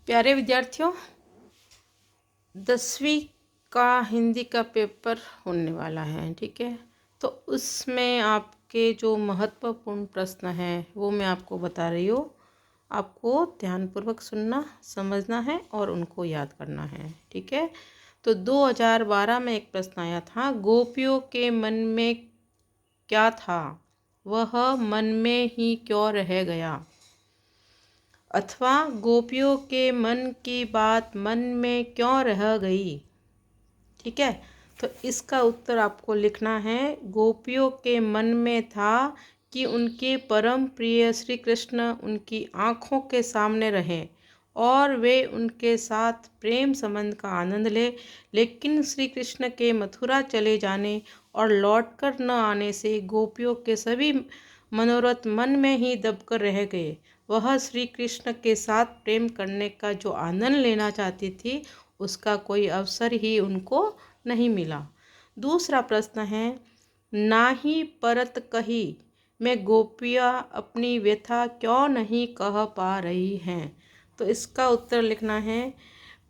प्यारे विद्यार्थियों, 10वीं का हिंदी का पेपर होने वाला है। ठीक है, तो उसमें आपके जो महत्वपूर्ण प्रश्न हैं वो मैं आपको बता रही हूँ। आपको ध्यानपूर्वक सुनना, समझना है और उनको याद करना है। ठीक है, तो 2012 में एक प्रश्न आया था, गोपियों के मन में क्या था, वह मन में ही क्यों रह गया। अथवा गोपियों के मन की बात मन में क्यों रह गई। ठीक है, तो इसका उत्तर आपको लिखना है। गोपियों के मन में था कि उनके परम प्रिय श्री कृष्ण उनकी आँखों के सामने रहें और वे उनके साथ प्रेम संबंध का आनंद ले, लेकिन श्री कृष्ण के मथुरा चले जाने और लौटकर न आने से गोपियों के सभी मनोरथ मन में ही दबकर रह गए। वह श्री कृष्ण के साथ प्रेम करने का जो आनंद लेना चाहती थी, उसका कोई अवसर ही उनको नहीं मिला। दूसरा प्रश्न है, नाही परत कही में गोपियाँ अपनी व्यथा क्यों नहीं कह पा रही हैं। तो इसका उत्तर लिखना है,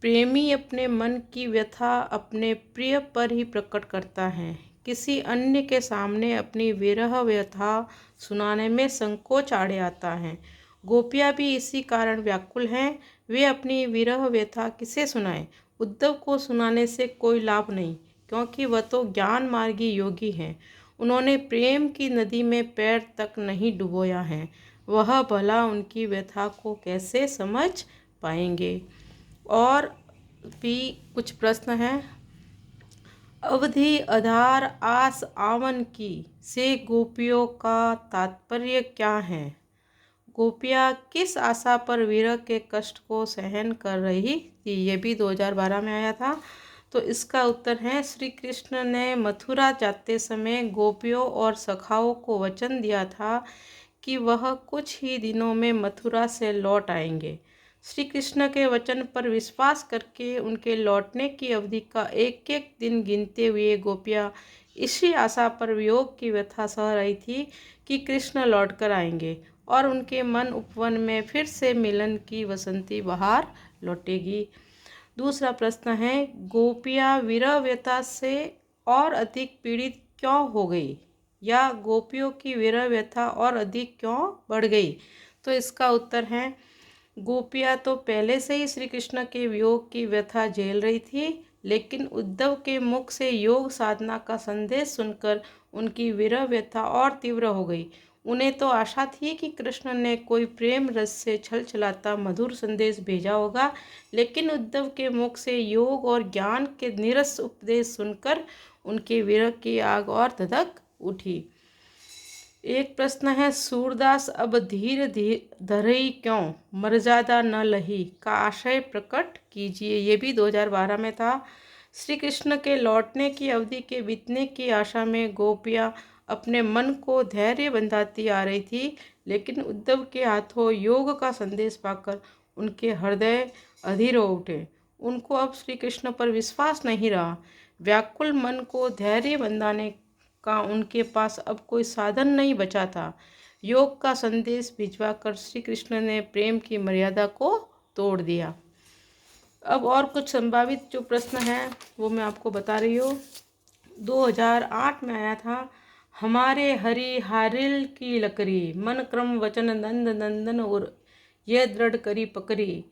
प्रेमी अपने मन की व्यथा अपने प्रिय पर ही प्रकट करता है। किसी अन्य के सामने अपनी विरह व्यथा सुनाने में संकोच आड़े आता है। गोपियाँ भी इसी कारण व्याकुल हैं। वे अपनी विरह व्यथा किसे सुनाएं। उद्धव को सुनाने से कोई लाभ नहीं, क्योंकि वह तो ज्ञान मार्गी योगी हैं। उन्होंने प्रेम की नदी में पैर तक नहीं डुबोया है। वह भला उनकी व्यथा को कैसे समझ पाएंगे। और भी कुछ प्रश्न हैं। अवधि आधार आस आवन की से गोपियों का तात्पर्य क्या है। गोपियाँ किस आशा पर विरह के कष्ट को सहन कर रही थी। ये भी 2012 में आया था। तो इसका उत्तर है, श्री कृष्ण ने मथुरा जाते समय गोपियों और सखाओं को वचन दिया था कि वह कुछ ही दिनों में मथुरा से लौट आएंगे। श्री कृष्ण के वचन पर विश्वास करके उनके लौटने की अवधि का एक एक दिन गिनते हुए गोपियाँ इसी आशा पर वियोग की व्यथा सह रही थी कि कृष्ण लौटकर आएंगे और उनके मन उपवन में फिर से मिलन की वसंती बहार लौटेगी। दूसरा प्रश्न है, गोपियाँ विरह व्यथा से और अधिक पीड़ित क्यों हो गई, या गोपियों की विरह व्यथा और अधिक क्यों बढ़ गई। तो इसका उत्तर है, गोपियाँ तो पहले से ही श्री कृष्ण के वियोग की व्यथा झेल रही थी, लेकिन उद्धव के मुख से योग साधना का संदेश सुनकर उनकी विरह व्यथा और तीव्र हो गई। उन्हें तो आशा थी कि कृष्ण ने कोई प्रेम रस से छल छलाता मधुर संदेश भेजा होगा, लेकिन उद्धव के मुख से योग और ज्ञान के निरस उपदेश सुनकर उनके विरह की आग और धधक उठी। एक प्रश्न है, सूरदास अब धीर धरई क्यों मर्यादा न लही का आशय प्रकट कीजिए। ये भी 2012 में था। श्री कृष्ण के लौटने की अवधि के बीतने की आशा में गोपियाँ अपने मन को धैर्य बंधाती आ रही थी, लेकिन उद्धव के हाथों योग का संदेश पाकर उनके हृदय अधीर हो उठे। उनको अब श्री कृष्ण पर विश्वास नहीं रहा। व्याकुल मन को धैर्य बंधाने का उनके पास अब कोई साधन नहीं बचा था। योग का संदेश भिजवाकर श्री कृष्ण ने प्रेम की मर्यादा को तोड़ दिया। अब और कुछ संभावित जो प्रश्न हैं वो मैं आपको बता रही हूँ। 2008 में आया था, हमारे हरि हारिल की लकड़ी मन क्रम वचन नंद नंदन और यह दृढ़ करी पकड़ी।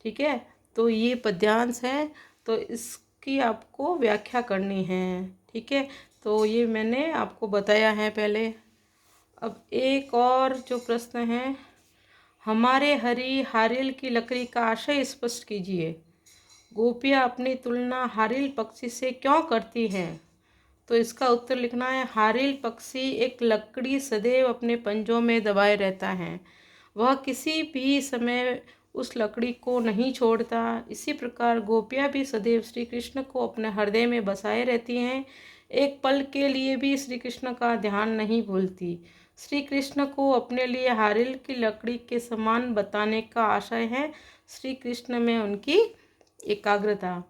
ठीक है, तो ये पद्यांश है, तो इसकी आपको व्याख्या करनी है। ठीक है, तो ये मैंने आपको बताया है पहले। अब एक और जो प्रश्न है, हमारे हरि हारिल की लकड़ी का आशय स्पष्ट कीजिए। गोपियाँ अपनी तुलना हारिल पक्षी से क्यों करती हैं। तो इसका उत्तर लिखना है, हारिल पक्षी एक लकड़ी सदैव अपने पंजों में दबाए रहता है। वह किसी भी समय उस लकड़ी को नहीं छोड़ता। इसी प्रकार गोपियाँ भी सदैव श्री कृष्ण को अपने हृदय में बसाए रहती हैं। एक पल के लिए भी श्री कृष्ण का ध्यान नहीं भूलती। श्री कृष्ण को अपने लिए हारिल की लकड़ी के समान बताने का आशय है श्री कृष्ण में उनकी एकाग्रता।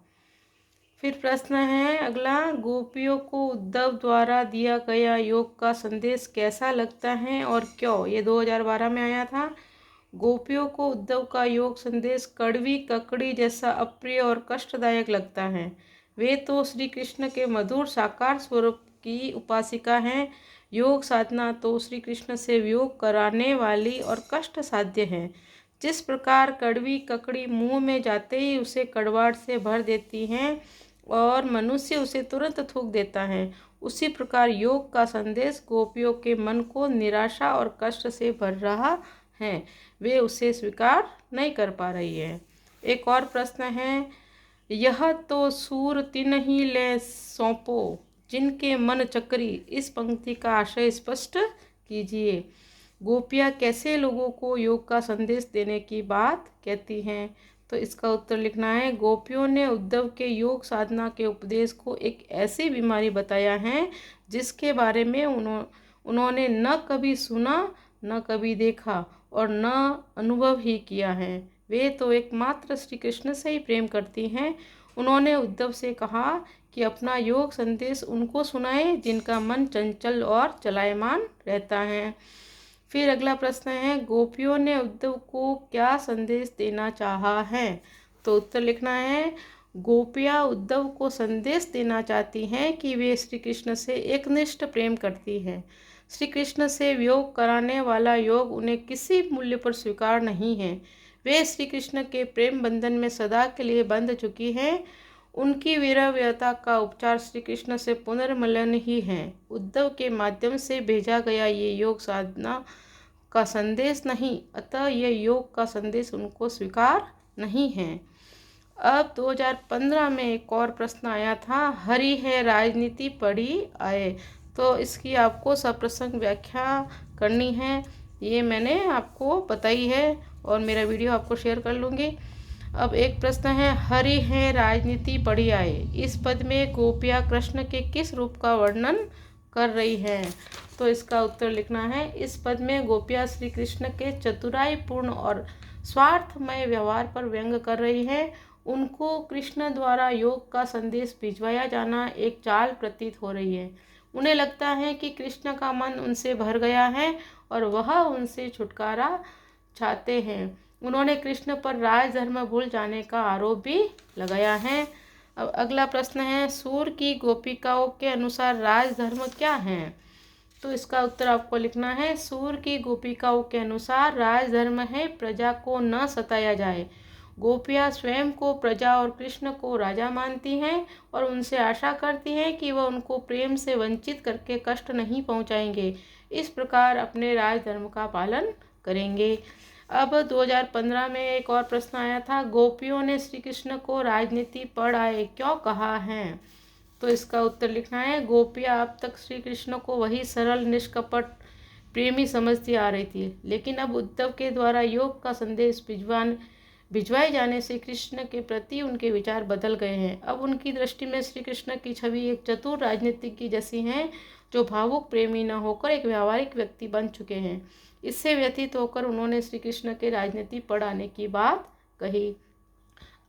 फिर प्रश्न है अगला, गोपियों को उद्धव द्वारा दिया गया योग का संदेश कैसा लगता है और क्यों। ये 2012 में आया था। गोपियों को उद्धव का योग संदेश कड़वी ककड़ी जैसा अप्रिय और कष्टदायक लगता है। वे तो श्री कृष्ण के मधुर साकार स्वरूप की उपासिका हैं। योग साधना तो श्री कृष्ण से वियोग कराने वाली और कष्ट साध्य है। जिस प्रकार कड़वी ककड़ी मुंह में जाते ही उसे कड़वाहट से भर देती हैं और मनुष्य उसे तुरंत थूक देता है, उसी प्रकार योग का संदेश गोपियों के मन को निराशा और कष्ट से भर रहा है। वे उसे स्वीकार नहीं कर पा रही है। एक और प्रश्न है, यह तो सूर तिन ही ले सौंपो जिनके मन चक्री। इस पंक्ति का आशय स्पष्ट कीजिए। गोपियाँ कैसे लोगों को योग का संदेश देने की बात कहती हैं? तो इसका उत्तर लिखना है, गोपियों ने उद्धव के योग साधना के उपदेश को एक ऐसी बीमारी बताया है जिसके बारे में उन्होंने न कभी सुना, न कभी देखा और न अनुभव ही किया है। वे तो एकमात्र श्री कृष्ण से ही प्रेम करती हैं। उन्होंने उद्धव से कहा कि अपना योग संदेश उनको सुनाए जिनका मन चंचल और चलायमान रहता है। फिर अगला प्रश्न है, गोपियों ने उद्धव को क्या संदेश देना चाहा है? तो उत्तर लिखना है, गोपियाँ उद्धव को संदेश देना चाहती हैं कि वे श्री कृष्ण से एकनिष्ठ प्रेम करती हैं। श्री कृष्ण से वियोग कराने वाला योग उन्हें किसी मूल्य पर स्वीकार नहीं है। वे श्री कृष्ण के प्रेम बंधन में सदा के लिए बंध चुकी हैं। उनकी विरहव्यता का उपचार श्री कृष्ण से पुनर्मिलन ही है। उद्धव के माध्यम से भेजा गया ये योग साधना का संदेश नहीं, अतः यह योग का संदेश उनको स्वीकार नहीं है। अब 2015 में एक और प्रश्न आया था, हरि है राजनीति पढ़ी आए। तो इसकी आपको सप्रसंग व्याख्या करनी है। ये मैंने आपको बताई है और मेरा वीडियो आपको शेयर कर लूँगी। अब एक प्रश्न है, हरि है राजनीति पढ़ी आए। इस पद में गोपियाँ कृष्ण के किस रूप का वर्णन कर रही है? तो इसका उत्तर लिखना है, इस पद में गोपियाँ श्री कृष्ण के चतुराईपूर्ण और स्वार्थमय व्यवहार पर व्यंग कर रही है। उनको कृष्ण द्वारा योग का संदेश भिजवाया जाना एक चाल प्रतीत हो रही है। उन्हें लगता है कि कृष्ण का मन उनसे भर गया है और वह उनसे छुटकारा चाहते हैं। उन्होंने कृष्ण पर राजधर्म भूल जाने का आरोप भी लगाया है। अब अगला प्रश्न है, सूर की गोपिकाओं के अनुसार राजधर्म क्या है? तो इसका उत्तर आपको लिखना है, सूर की गोपिकाओं के अनुसार राजधर्म है प्रजा को न सताया जाए। गोपियाँ स्वयं को प्रजा और कृष्ण को राजा मानती हैं और उनसे आशा करती हैं कि वह उनको प्रेम से वंचित करके कष्ट नहीं पहुंचाएंगे। इस प्रकार अपने राजधर्म का पालन करेंगे। अब 2015 में एक और प्रश्न आया था, गोपियों ने श्री कृष्ण को राजनीति पढ़ आए क्यों कहा है? तो इसका उत्तर लिखना है, गोपियाँ अब तक श्री कृष्ण को वही सरल निष्कपट प्रेमी समझती आ रही थी, लेकिन अब उद्धव के द्वारा योग का संदेश भिजवाए जाने से कृष्ण के प्रति उनके विचार बदल गए हैं। अब उनकी दृष्टि में श्री कृष्ण की छवि एक चतुर राजनीतिक की जैसी है, जो भावुक प्रेमी न होकर एक व्यावहारिक व्यक्ति बन चुके हैं। इससे व्यथित होकर उन्होंने श्री कृष्ण के राजनीति पढ़ाने की बात कही।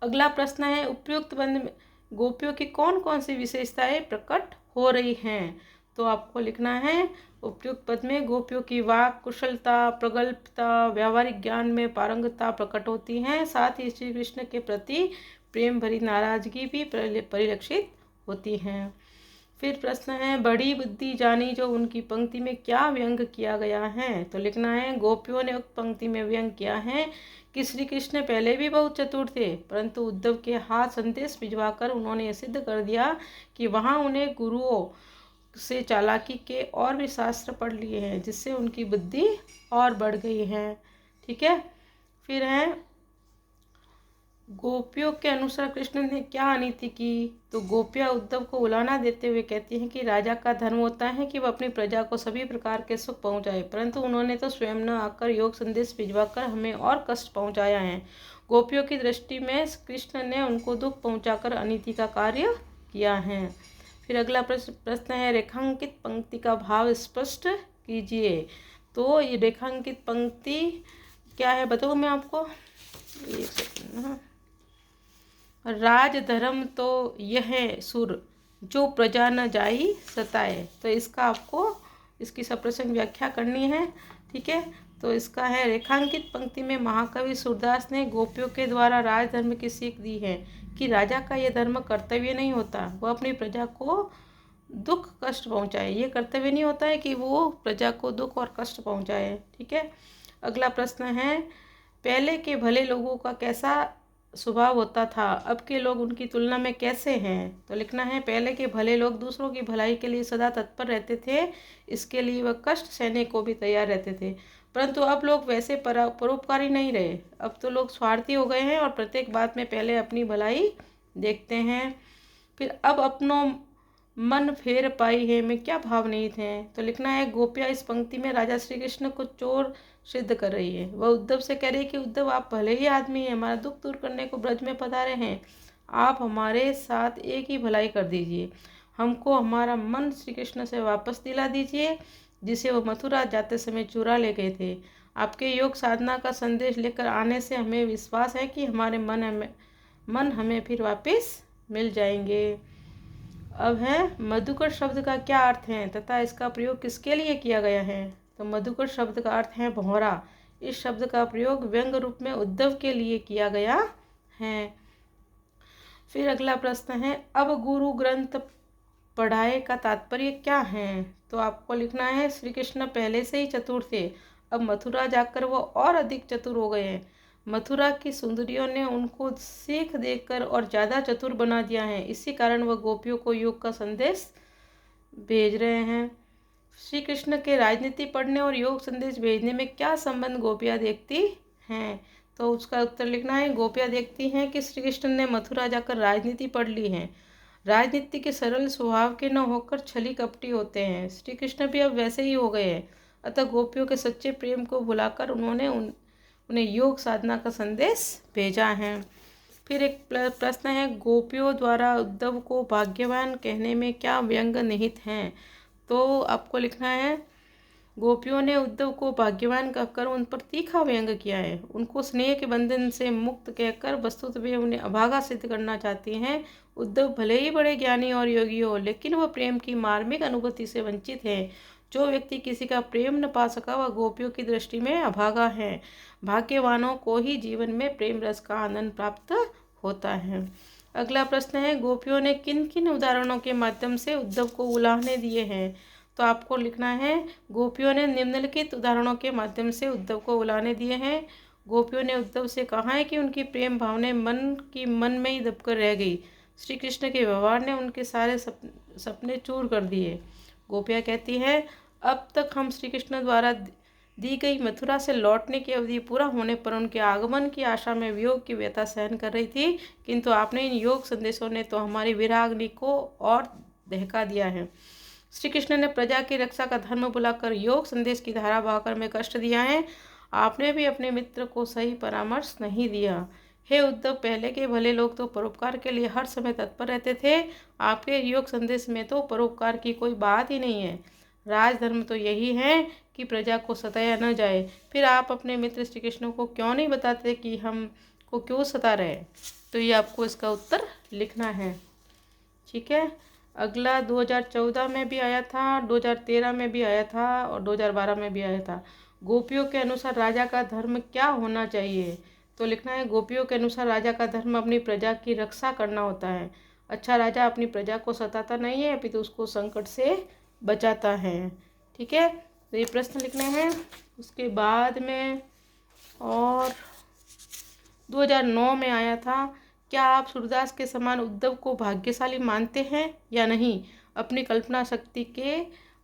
अगला प्रश्न है, उपयुक्त बंद में गोपियों की कौन कौन सी विशेषताएं प्रकट हो रही हैं? तो आपको लिखना है, उपयुक्त पद में गोपियों की वाक कुशलता, प्रगल्भता, व्यावहारिक ज्ञान में पारंगतता प्रकट होती हैं। साथ ही श्री कृष्ण के प्रति प्रेम भरी नाराजगी भी परिलक्षित होती हैं। फिर प्रश्न है, बड़ी बुद्धि जानी जो उनकी पंक्ति में क्या व्यंग किया गया है? तो लिखना है, गोपियों ने उक्त पंक्ति में व्यंग किया है कि श्री कृष्ण पहले भी बहुत चतुर थे, परंतु उद्धव के हाथ संदेश भिजवाकर उन्होंने यह सिद्ध कर दिया कि वहाँ उन्हें गुरुओं से चालाकी के और भी शास्त्र पढ़ लिए हैं, जिससे उनकी बुद्धि और बढ़ गई है। ठीक है। फिर है, गोपियों के अनुसार कृष्ण ने क्या अनीति की? तो गोपियाँ उद्धव को उलाहना देते हुए कहती हैं कि राजा का धर्म होता है कि वह अपनी प्रजा को सभी प्रकार के सुख पहुंचाए, परंतु उन्होंने तो स्वयं न आकर योग संदेश भिजवाकर हमें और कष्ट पहुंचाया है। गोपियों की दृष्टि में कृष्ण ने उनको दुख पहुंचाकर अनीति का कार्य किया है। फिर अगला प्रश्न है, रेखांकित पंक्ति का भाव स्पष्ट कीजिए। तो ये रेखांकित पंक्ति क्या है बताऊँ मैं आपको? एक सेकंड। राजधर्म तो यह सुर जो प्रजा न जाई सताए। तो इसका आपको इसकी सप्रसंग व्याख्या करनी है। ठीक है। तो इसका है रेखांकित पंक्ति में महाकवि सूरदास ने गोपियों के द्वारा राजधर्म की सीख दी है कि राजा का यह धर्म कर्तव्य नहीं होता वह अपनी प्रजा को दुख कष्ट पहुंचाए। ये कर्तव्य नहीं होता है कि वो प्रजा को दुख और कष्ट पहुंचाए। ठीक है। अगला प्रश्न है, पहले के भले लोगों का कैसा स्वभाव होता था, अब के लोग उनकी तुलना में कैसे हैं? तो लिखना है, पहले के भले लोग दूसरों की भलाई के लिए सदा तत्पर रहते थे, इसके लिए वह कष्ट सहने को भी तैयार रहते थे। परंतु अब लोग वैसे परोपकारी नहीं रहे। अब तो लोग स्वार्थी हो गए हैं और प्रत्येक बात में पहले अपनी भलाई देखते हैं। फिर अब अपनों मन फेर पाई है में क्या भाव निहित है? तो लिखना है, गोपियाँ इस पंक्ति में राजा श्री कृष्ण को चोर सिद्ध कर रही है। वह उद्धव से कह रही है कि उद्धव, आप भले ही आदमी हैं, हमारा दुख दूर करने को ब्रज में पधारे हैं, आप हमारे साथ एक ही भलाई कर दीजिए, हमको हमारा मन श्री कृष्ण से वापस दिला दीजिए जिसे वो मथुरा जाते समय चुरा ले गए थे। आपके योग साधना का संदेश लेकर आने से हमें विश्वास है कि हमारे मन हमें फिर वापस मिल जाएंगे। अब है, मधुकर शब्द का क्या अर्थ है तथा इसका प्रयोग किसके लिए किया गया है? तो मधुकर शब्द का अर्थ है भौरा। इस शब्द का प्रयोग व्यंग रूप में उद्धव के लिए किया गया है। फिर अगला प्रश्न है, अब गुरु ग्रंथ पढ़ाए का तात्पर्य क्या है? तो आपको लिखना है, श्री कृष्ण पहले से ही चतुर थे, अब मथुरा जाकर वो और अधिक चतुर हो गए हैं। मथुरा की सुंदरियों ने उनको सीख देकर और ज़्यादा चतुर बना दिया है, इसी कारण वह गोपियों को योग का संदेश भेज रहे हैं। श्री कृष्ण के राजनीति पढ़ने और योग संदेश भेजने में क्या संबंध गोपियाँ देखती हैं? तो उसका उत्तर लिखना है, गोपियाँ देखती हैं कि श्री कृष्ण ने मथुरा जाकर राजनीति पढ़ ली है। राजनीति के सरल स्वभाव के न होकर छली कपटी होते हैं। श्री कृष्ण भी अब वैसे ही हो गए हैं। अतः गोपियों के सच्चे प्रेम को भुलाकर उन्होंने उन्हें योग साधना का संदेश भेजा है। फिर एक प्रश्न है, गोपियों द्वारा उद्धव को भाग्यवान कहने में क्या व्यंग निहित हैं? तो आपको लिखना है, गोपियों ने उद्धव को भाग्यवान कहकर उन पर तीखा व्यंग किया है। उनको स्नेह के बंधन से मुक्त कहकर वस्तुतः वे उन्हें अभागा सिद्ध करना चाहती हैं। उद्धव भले ही बड़े ज्ञानी और योगी हो, लेकिन वह प्रेम की मार्मिक अनुभूति से वंचित है। जो व्यक्ति किसी का प्रेम न पा सका वह गोपियों की दृष्टि में अभागा है। भाग्यवानों को ही जीवन में प्रेम रस का आनंद प्राप्त होता है। अगला प्रश्न है, गोपियों ने किन किन उदाहरणों के माध्यम से उद्धव को उलाहने दिए हैं? तो आपको लिखना है, गोपियों ने निम्नलिखित उदाहरणों के माध्यम से उद्धव को उलाहने दिए हैं। गोपियों ने उद्धव से कहा है कि उनकी प्रेम भावना मन में ही दबकर रह गई। श्री कृष्ण के व्यवहार ने उनके सारे सपने चूर कर दिए। गोपियाँ कहती है, अब तक हम श्री कृष्ण द्वारा दी गई मथुरा से लौटने की अवधि पूरा होने पर उनके आगमन की आशा में वियोग की व्यथा सहन कर रही थी, किंतु आपने इन योग संदेशों ने तो हमारी विराग्नि को और दहका दिया है। श्री कृष्ण ने प्रजा की रक्षा का धर्म बुलाकर योग संदेश की धारा बहाकर में कष्ट दिया है। आपने भी अपने मित्र को सही परामर्श नहीं दिया। हे उद्धव, पहले के भले लोग तो परोपकार के लिए हर समय तत्पर रहते थे, आपके योग संदेश में तो परोपकार की कोई बात ही नहीं है। राजधर्म तो यही है कि प्रजा को सताया न जाए। फिर आप अपने मित्र श्री कृष्ण को क्यों नहीं बताते कि हमको क्यों सता रहे? तो ये आपको इसका उत्तर लिखना है। ठीक है। अगला 2014 में भी आया था, 2013 में भी आया था और 2012 में भी आया था। गोपियों के अनुसार राजा का धर्म क्या होना चाहिए? तो लिखना है, गोपियों के अनुसार राजा का धर्म अपनी प्रजा की रक्षा करना होता है। अच्छा राजा अपनी प्रजा को सताता नहीं है, अपितु उसको संकट से बचाता है। ठीक है। तो ये प्रश्न लिखने हैं। उसके बाद में और 2009 में आया था, क्या आप सूरदास के समान उद्धव को भाग्यशाली मानते हैं या नहीं? अपनी कल्पना शक्ति के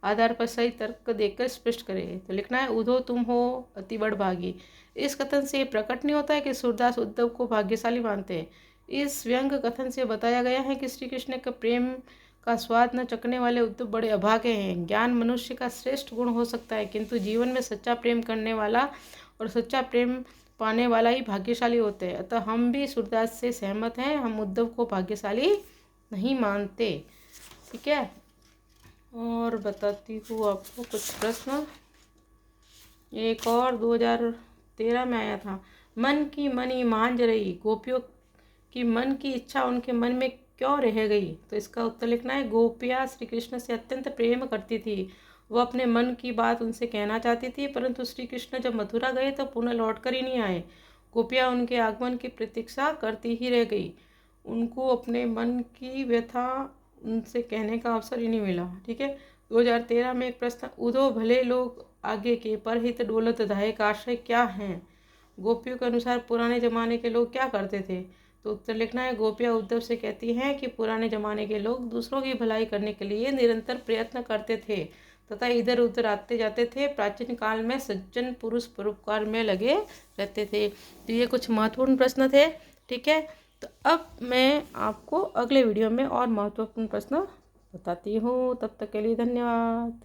आधार पर सही तर्क देकर स्पष्ट करें। तो लिखना है, उद्धव तुम हो अति बड़भागी। इस कथन से प्रकट नहीं होता है कि सूरदास उद्धव को भाग्यशाली मानते हैं। इस व्यंग कथन से बताया गया है कि श्री कृष्ण के प्रेम का स्वाद न चखने वाले उद्धव बड़े अभागे हैं। ज्ञान मनुष्य का श्रेष्ठ गुण हो सकता है, किंतु जीवन में सच्चा प्रेम करने वाला और सच्चा प्रेम पाने वाला ही भाग्यशाली होते हैं। अतः हम भी सूरदास से सहमत हैं, हम उद्धव को भाग्यशाली नहीं मानते। ठीक है। और बताती हूँ आपको कुछ प्रश्न। एक और 2013 में आया था, मन की मनी मांझ रही, गोपियों की मन की इच्छा उनके मन में क्यों रह गई? तो इसका उत्तर लिखना है, गोपियाँ श्री कृष्ण से अत्यंत प्रेम करती थी वह अपने मन की बात उनसे कहना चाहती थी, परंतु श्री कृष्ण जब मथुरा गए तो पुनः लौट कर ही नहीं आए। गोपियाँ उनके आगमन की प्रतीक्षा करती ही रह गई। उनको अपने मन की व्यथा उनसे कहने का अवसर ही नहीं मिला। ठीक है। 2013 में एक प्रश्न, उदो भले लोग आगे के परहित डोलत धाये का आशय क्या है? गोपियों के अनुसार पुराने जमाने के लोग क्या करते थे? तो उत्तर लिखना है। गोपियाँ उद्धव से कहती हैं कि पुराने जमाने के लोग दूसरों की भलाई करने के लिए निरंतर प्रयत्न करते थे तथा इधर उधर आते जाते थे। प्राचीन काल में सज्जन पुरुष परोपकार में लगे रहते थे। तो ये कुछ महत्वपूर्ण प्रश्न थे। ठीक है। तो अब मैं आपको अगले वीडियो में और महत्वपूर्ण प्रश्न बताती हूँ। तब तक के लिए धन्यवाद।